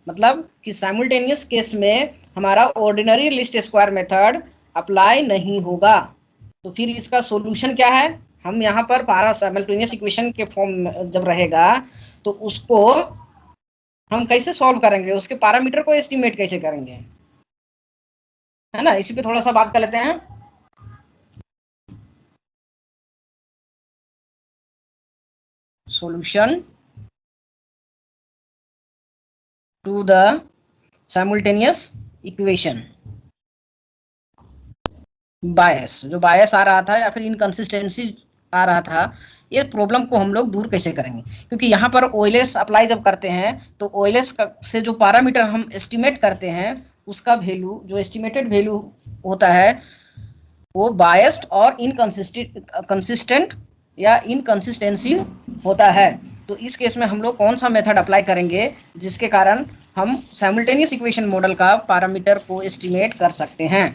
मतलब कि simultaneous case में हमारा ordinary least square method apply नहीं होगा। तो फिर इसका सॉल्यूशन क्या है? हम यहाँ पर पारा साइमल्टेनियस इक्वेशन के फॉर्म जब रहेगा तो उसको हम कैसे सॉल्व करेंगे, उसके पैरामीटर को एस्टिमेट कैसे करेंगे, है ना। इसी पे थोड़ा सा बात कर लेते हैं। Solution to the simultaneous equation. Bias, जो बायस आ रहा था या फिर इनकंसिस्टेंसी आ रहा था, ये प्रॉब्लम को हम लोग दूर कैसे करेंगे? क्योंकि यहाँ पर ओएलएस अप्लाई जब करते हैं तो ओएलएस से जो पैरामीटर हम एस्टिमेट करते हैं उसका वैल्यू, जो एस्टिमेटेड वैल्यू होता है, वो बायस्ड और इनकंसिस्टेंट या इनकंसिस्टेंसी होता है। तो इस केस में हम लोग कौन सा मेथड अप्लाई करेंगे जिसके कारण हम साइमल्टेनियस इक्वेशन मॉडल का पैरामीटर को एस्टिमेट कर सकते हैं?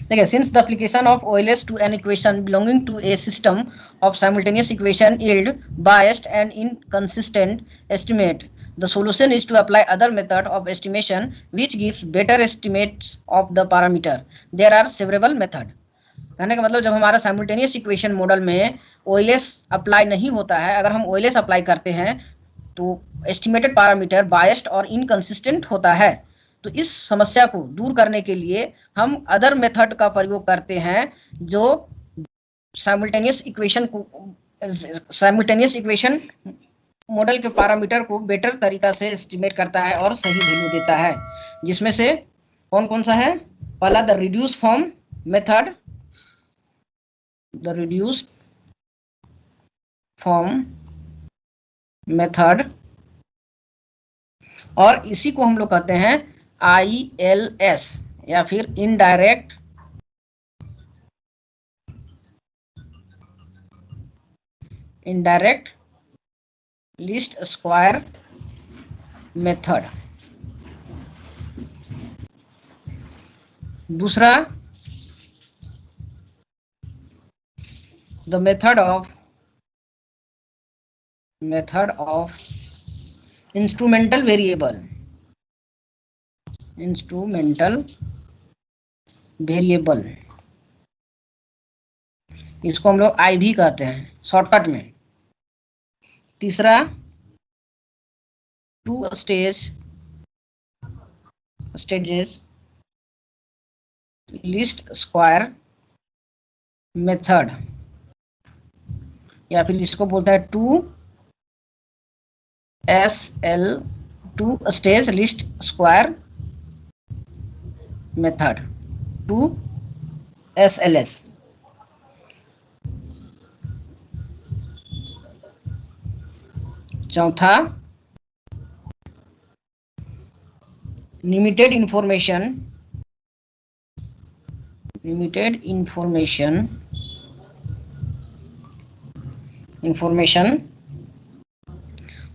देखिए, since the application of OLS to an equation belonging to a system of simultaneous equation yield biased and inconsistent estimate, the solution is to apply other method of estimation which gives better estimates of the parameter. There are several method. कहने का मतलब जब हमारा simultaneous equation model में OLS apply नहीं होता है, अगर हम OLS अप्लाई करते हैं तो एस्टिमेटेड पैरामीटर बायस्ड और इनकंसिस्टेंट होता है। तो इस समस्या को दूर करने के लिए हम अदर मेथड का प्रयोग करते हैं जो साइमल्टेनियस इक्वेशन मॉडल के पैरामीटर को बेटर तरीका से एस्टिमेट करता है और सही वैल्यू देता है। जिसमें से कौन कौन सा है? पहला the reduce form method, the reduce form method, और इसी को हम लोग कहते हैं ILS या फिर इनडायरेक्ट लीस्ट स्क्वायर मेथड। दूसरा the method of instrumental variable, इसको हम लोग आई भी कहते हैं शॉर्टकट में। तीसरा two stages least square method, या फिर इसको बोलता है 2 stage least square method, 2SLS। चौथा limited information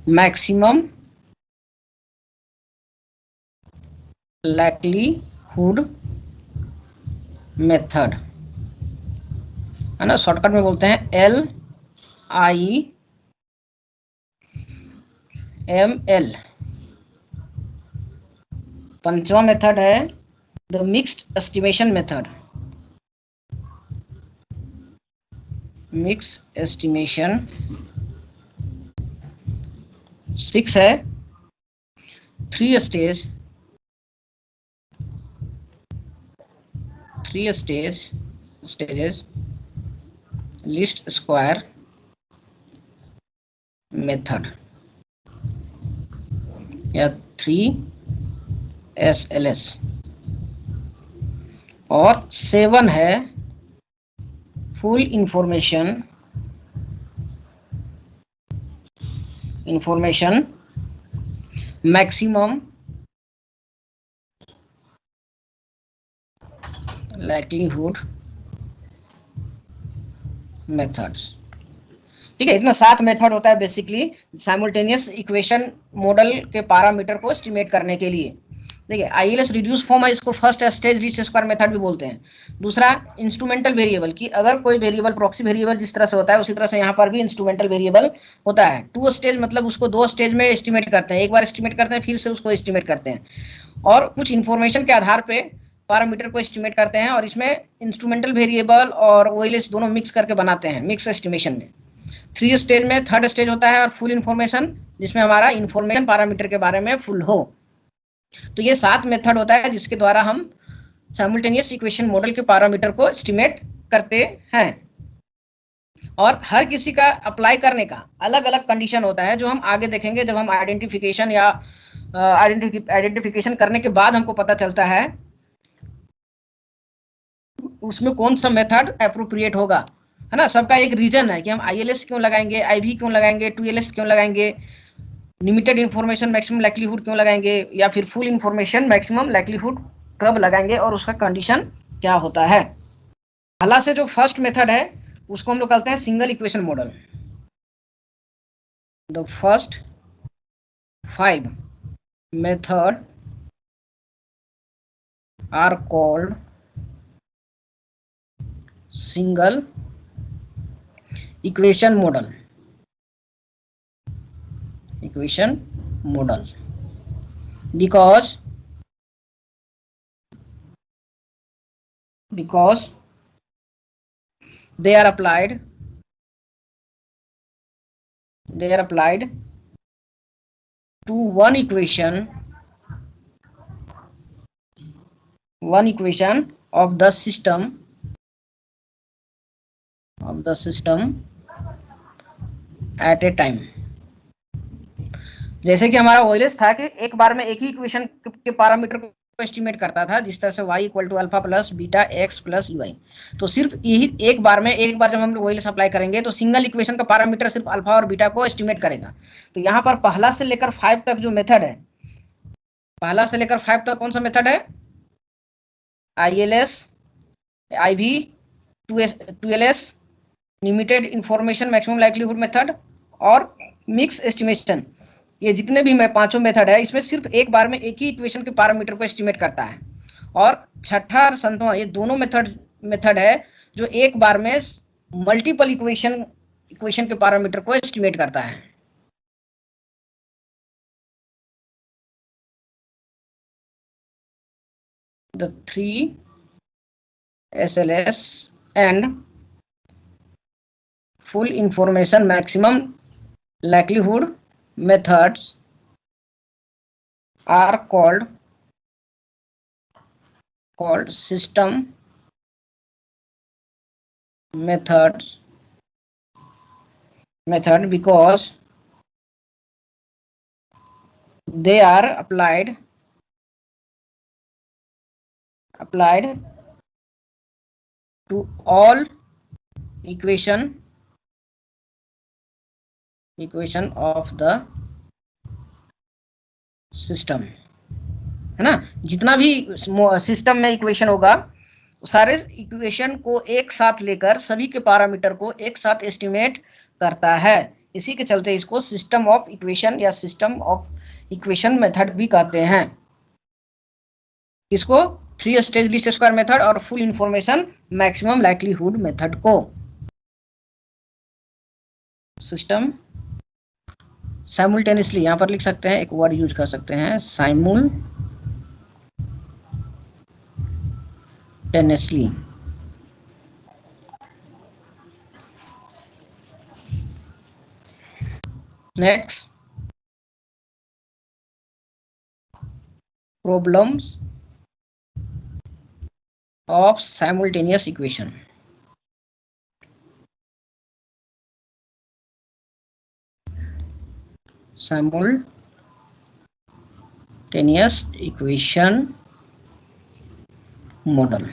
maximum likelihood method, है ना। शॉर्टकट में बोलते हैं LIML। पंचवा मेथड है द मिक्स्ड एस्टिमेशन मेथड, 6 है 3 स्टेजेस लीस्ट स्क्वायर मेथड या 3SLS। और 7 है full information maximum likelihood methods. ठीक है, इतना 7 मेथड होता है बेसिकली साइमल्टेनियस इक्वेशन मॉडल के पैरामीटर को एस्टिमेट करने के लिए। देखिए आईएलएस रिड्यूस फॉर्म है, इसको first stage least square method भी बोलते हैं। दूसरा इंस्ट्रूमेंटल वेरिएबल, कि अगर कोई वेरिएबल प्रॉक्सी वेरिएबल जिस तरह से होता है उसी तरह से यहाँ पर भी इंस्ट्रूमेंटल वेरिएबल होता है। 2 स्टेज मतलब उसको 2 स्टेज में एस्टिमेट करते हैं, एक बार एस्टिमेट करते हैं फिर से उसको एस्टिमेट करते हैं, और कुछ इंफॉर्मेशन के आधार पे पैरामीटर को एस्टिमेट करते हैं, और इसमें इंस्ट्रूमेंटल वेरिएबल और ओएलएस दोनों मिक्स करके बनाते हैं मिक्स एस्टिमेशन में। 3 स्टेज में थर्ड स्टेज होता है और फुल इंफॉर्मेशन, जिसमें हमारा इंफॉर्मेशन पैरामीटर के बारे में फुल हो। तो ये 7 मेथड होता है जिसके द्वारा हम साइमल्टेनियस इक्वेशन मॉडल के पैरामीटर को एस्टिमेट करते हैं, और हर किसी का अप्लाई करने का अलग अलग कंडीशन होता है, जो हम आगे देखेंगे जब हम आइडेंटिफिकेशन या आइडेंटिफिकेशन करने के बाद हमको पता चलता है उसमें कौन सा मेथड एप्रोप्रिएट होगा, है ना। सबका एक रीजन है कि हम आईएलएस क्यों लगाएंगे, आईवी क्यों लगाएंगे, 2एलएस क्यों लगाएंगे, लिमिटेड इंफॉर्मेशन मैक्सिमम लाइक्लीहुड क्यों लगाएंगे, या फिर फुल इंफॉर्मेशन मैक्सिमम लाइक्लीहुड कब लगाएंगे, और उसका कंडीशन क्या होता है। पहला से जो फर्स्ट मेथड है उसको हम लोग कहते हैं single equation model. The first 5 method are called single equation model because they are applied to one equation of the system at a time। जैसे कि हमारा ओएलएस था कि एक बार में एक ही इक्वेशन के पैरामीटर को एस्टिमेट करता था, जिस तरह से y = alpha plus beta x plus UI. तो सिर्फ यही एक बार जब हम लोग ओएलएस अप्लाई करेंगे तो सिंगल इक्वेशन का पैरामीटर सिर्फ अल्फा और बीटा को एस्टिमेट करेगा। तो यहाँ पर पहला से लेकर 5 तक जो मेथड है, पहला से लेकर 5 तक कौन सा मेथड है, ILS, IV, two SLS, limited information maximum likelihood method और मिक्स एस्टिमेशन। ये जितने भी मैं 5 मेथड है, इसमें सिर्फ एक बार में एक ही इक्वेशन के पैरामीटर को एस्टिमेट करता है। और छठा और 7वां ये दोनों मेथड है जो एक बार में मल्टीपल इक्वेशन के पैरामीटर को एस्टिमेट करता है। The 3 SLS and full information maximum likelihood methods are called system method because they are applied to all equation of the system, है ना। जितना भी सिस्टम में इक्वेशन होगा सारे इक्वेशन को एक साथ लेकर सभी के पैरामीटर को एक साथ एस्टिमेट करता है। इसी के चलते इसको सिस्टम ऑफ इक्वेशन या सिस्टम ऑफ इक्वेशन मेथड भी कहते हैं। इसको 3 स्टेज लीस्ट स्क्वायर मेथड और full information maximum likelihood method को सिस्टम साइमल्टेनियसली, यहाँ पर लिख सकते हैं, एक वर्ड यूज कर सकते हैं, simultaneously. Next, problems of simultaneous equation. simultaneous equation model।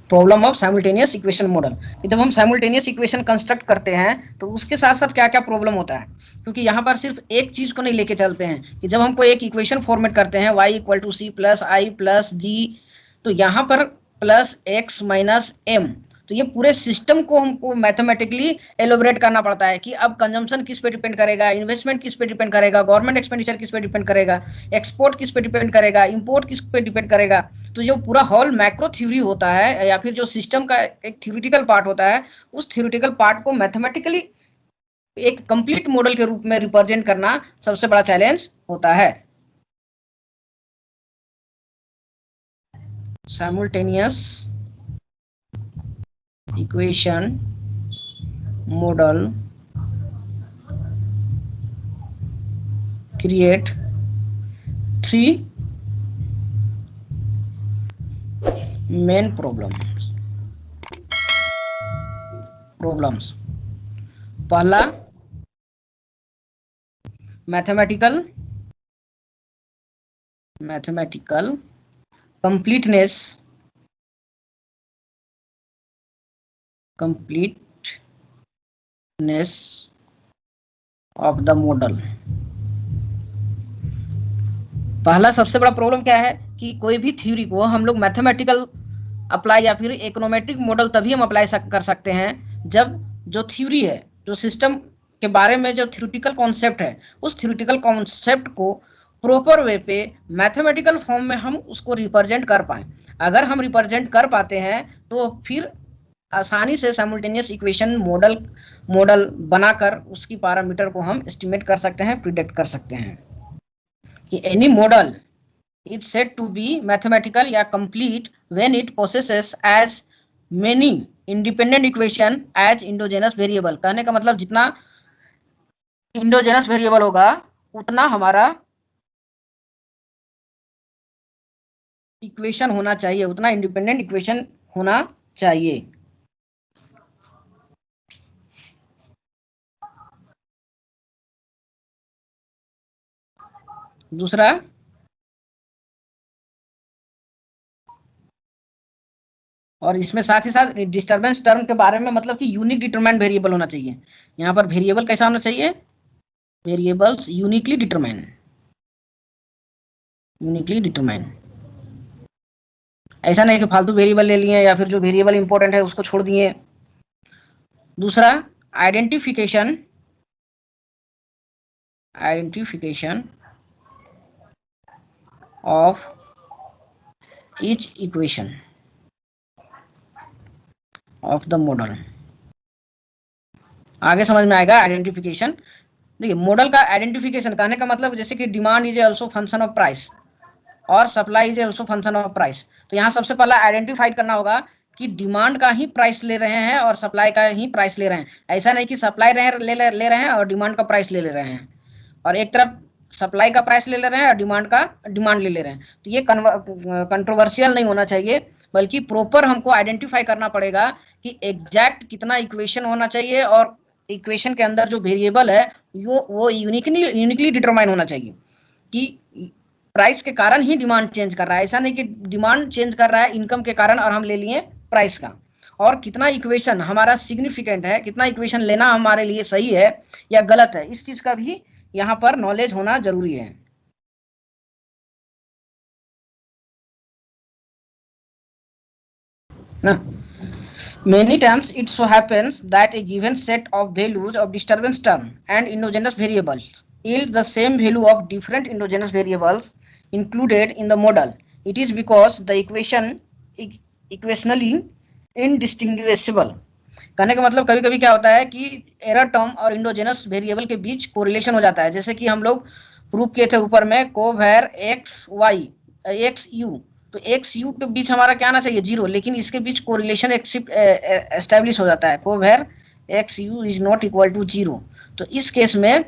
Problem of simultaneous equation model कि जब हम साइमल्टेनियस इक्वेशन कंस्ट्रक्ट करते हैं तो उसके साथ साथ क्या क्या प्रॉब्लम होता है, क्योंकि यहाँ पर सिर्फ एक चीज को नहीं लेके चलते हैं कि जब हमको एक इक्वेशन फॉर्मेट करते हैं y = c + i + g, तो यहाँ पर +x - m, तो तो ये पूरे सिस्टम को हमको मैथमेटिकली एलोबरेट करना पड़ता है कि अब कंजम्पशन किस पे डिपेंड करेगा, इन्वेस्टमेंट किस पे डिपेंड करेगा, गवर्नमेंट एक्सपेंडिचर किस पे डिपेंड करेगा, एक्सपोर्ट किस पे डिपेंड करेगा, इंपोर्ट किस पे डिपेंड करेगा। तो जो पूरा होल मैक्रो थ्योरी होता है या फिर जो सिस्टम का एक थ्योरेटिकल पार्ट होता है, उस थ्योरेटिकल पार्ट को मैथमेटिकली एक कंप्लीट मॉडल के रूप में रिप्रेजेंट करना सबसे बड़ा चैलेंज होता है। Simultaneous equation model create 3 main problems। पहला mathematical completeness of the model। पहला सबसे बड़ा प्रॉब्लम क्या है कि कोई भी थ्योरी को हम लोग मैथमेटिकल अप्लाई या फिर इकोनॉमेट्रिक मॉडल तभी हम अप्लाई कर सकते हैं जब जो थ्योरी है, जो सिस्टम के बारे में जो थ्योरेटिकल कॉन्सेप्ट है, उस थ्योरेटिकल कॉन्सेप्ट को प्रॉपर वे पे मैथमेटिकल फॉर्म में हम उसको रिप्रेजेंट कर पाए। अगर हम रिप्रेजेंट कर पाते हैं तो फिर आसानी से साइमल्टेनियस इक्वेशन मॉडल बनाकर उसकी पैरामीटर को हम एस्टिमेट कर सकते हैं, प्रिडिक्ट कर सकते हैं कि any model is said to be mathematical या complete when it possesses as many independent equation as endogenous variable। कहने का मतलब जितना endogenous variable होगा उतना हमारा इक्वेशन होना चाहिए, उतना इंडिपेंडेंट इक्वेशन होना चाहिए। दूसरा और इसमें साथ ही साथ डिस्टर्बेंस टर्म के बारे में मतलब कि यूनिक डिटरमाइंड वेरिएबल होना चाहिए। यहाँ पर वेरिएबल कैसा होना चाहिए, वेरिएबल्स यूनिकली डिटरमाइंड, ऐसा नहीं कि फालतू वेरिएबल ले लिए या फिर जो वेरिएबल इंपॉर्टेंट है उसको छोड़ दिए। दूसरा identification of each equation of the model. आगे समझ में आएगा आइडेंटिफिकेशन। देखिए मॉडल का आइडेंटिफिकेशन कहने का मतलब जैसे कि demand is also function of price और supply is also function of price. तो यहाँ सबसे पहला आइडेंटिफाइड करना होगा कि डिमांड का ही प्राइस ले रहे हैं और सप्लाई का ही प्राइस ले रहे हैं। ऐसा नहीं कि सप्लाई ले रहे हैं और डिमांड का प्राइस ले रहे हैं, और एक तरफ सप्लाई का प्राइस ले रहे हैं और डिमांड ले रहे हैं। तो ये कंट्रोवर्शियल नहीं होना चाहिए, बल्कि प्रॉपर हमको आइडेंटिफाई करना पड़ेगा कि एग्जैक्ट कितना इक्वेशन होना चाहिए और इक्वेशन के अंदर जो वेरिएबल है वो यूनिकली डिटरमाइन होना चाहिए कि प्राइस के कारण ही डिमांड चेंज कर रहा है। ऐसा नहीं कि डिमांड चेंज कर रहा है इनकम के कारण और हम ले लिए प्राइस का। और कितना इक्वेशन हमारा सिग्निफिकेंट है, कितना इक्वेशन लेना हमारे लिए सही है या गलत है, इस चीज का भी यहाँ पर नॉलेज होना जरूरी है ना। Many times it so happens that a given set of values of disturbance term and endogenous variables yield the same value of different endogenous variables included in the model. It is because the equationally indistinguishable। कहने का मतलब कभी कभी क्या होता है कि error term और इंडोजेनस वेरिएबल के बीच कोरिलेशन हो जाता है। जैसे कि हम लोग प्रूव किए थे ऊपर में कोवेर एक्स वाई एक्स यू, तो एक्स यू के बीच हमारा क्या आना चाहिए, 0, लेकिन इसके बीच कोरिलेशन एस्टेब्लिश हो जाता है, covar X U is not equal to 0। तो इस केस में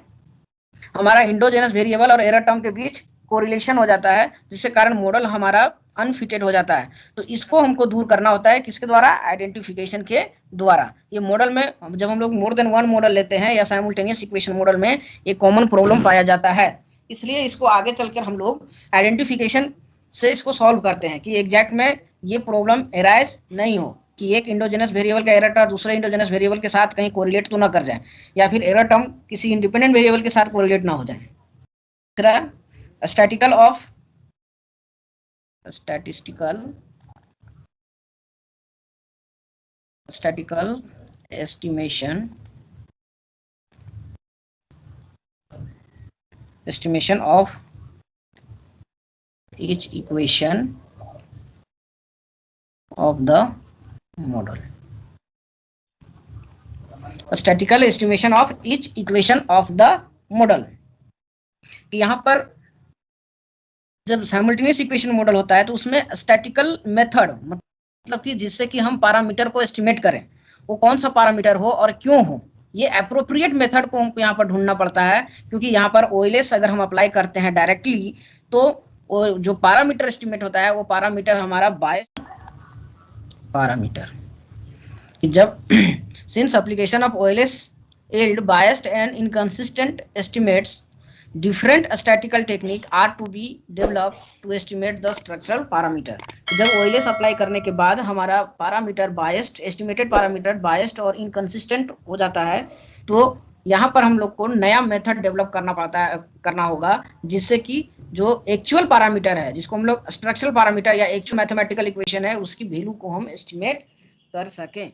हमारा इंडोजेनस वेरिएबल और एरर टर्म के बीच कोरिलेशन हो जाता है, जिसके कारण मॉडल हमारा अनफिटेड हो जाता है। तो इसको हमको दूर करना होता है किसके द्वारा, आइडेंटिफिकेशन के द्वारा। ये मॉडल में जब हम लोग मोर देन वन मॉडल लेते हैं या साइमल्टेनियस इक्वेशन मॉडल में एक कॉमन प्रॉब्लम पाया जाता है, इसलिए इसको आगे चलकर हम लोग आइडेंटिफिकेशन से इसको सॉल्व करते हैं कि एग्जैक्ट में ये प्रॉब्लम एराइज नहीं हो कि एक इंडोजेनस वेरिएबल का एरर टर्म दूसरे इंडोजेनस वेरिएबल के साथ कहीं कोरिलेट तो ना कर जाए, या फिर एरर टर्म किसी इंडिपेंडेंट वेरिएबल के साथ कोरिलेट ना हो जाए। तीसरा statistical statistical estimation of each equation of the model. A statistical estimation of each equation of the model. कि यहाँ पर जब साइमल्टेनियस इक्वेशन मॉडल होता है तो उसमें स्टैटिकल मेथड मतलब कि जिससे कि हम पैरामीटर को एस्टिमेट करें, वो कौन सा पैरामीटर हो और क्यों हो, ये एप्रोप्रिएट मेथड को हमको यहाँ पर ढूंढना पड़ता है, क्योंकि यहाँ पर ओएलएस अगर हम अप्लाई करते हैं डायरेक्टली तो जो पैरामीटर एस्टिमेट होता है वो पैरामीटर हमारा बायस्ड पैरामीटर। जब since application of OLS yield biased and inconsistent estimates, different statistical technique are to be developed to estimate the structural parameter. जब OLS अप्लाई करने के बाद हमारा parameter biased, estimated parameter biased और inconsistent हो जाता है, तो यहाँ पर हम लोग को नया मेथड डेवलप करना होगा जिससे कि जो एक्चुअल पैरामीटर है, जिसको हम लोग स्ट्रक्चरल पैरामीटर या एक्चुअल मैथमेटिकल इक्वेशन है, उसकी वैल्यू को हम एस्टिमेट कर सकें।